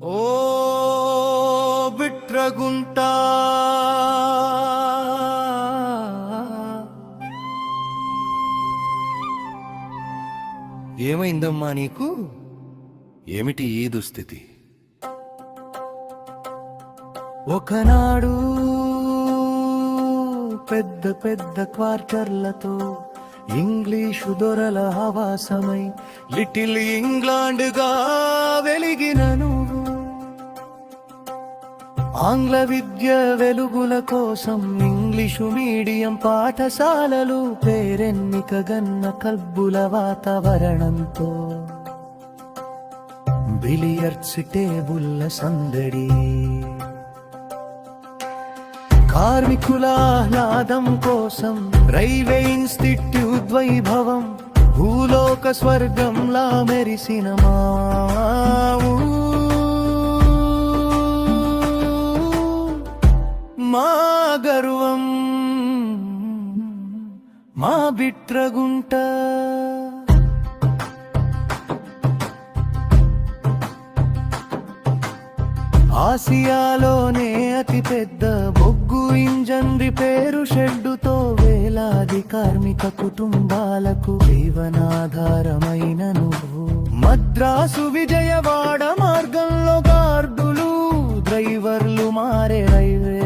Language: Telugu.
ఓ బిట్రగుంట ఏమైందమ్మా నీకు? ఏమిటి ఈ దుస్థితి? ఒకనాడు పెద్ద పెద్ద క్వార్టర్లతో ఇంగ్లీషు దొరల హవాసమై లిటిల్ ఇంగ్లాండ్గా వెలిగిన నువ్వు ఆంగ్ల విద్య వెలుగుల కోసం ఇంగ్లీషు మీడియం పాఠశాలలు పేరెన్నికగన్న కల్బుల వాతావరణంతో బిలియర్డ్స్ టేబుల్ల సందడి కార్మికుల ఆహ్లాదం కోసం రైల్వే ఇన్స్టిట్యూట్ వైభవం భూలోక స్వర్గంలా మెరిసిన మా గర్వం మా బిట్రగుంట ఆసియాలోనే అతి పెద్ద బొగ్గు ఇంజన్ రిపేరు షెడ్డుతో వేలాది కార్మిక కుటుంబాలకు జీవనాధారమైన నువ్వు మద్రాసు విజయవాడ మార్గంలో గార్డులు డ్రైవర్లు మారే రైల్వే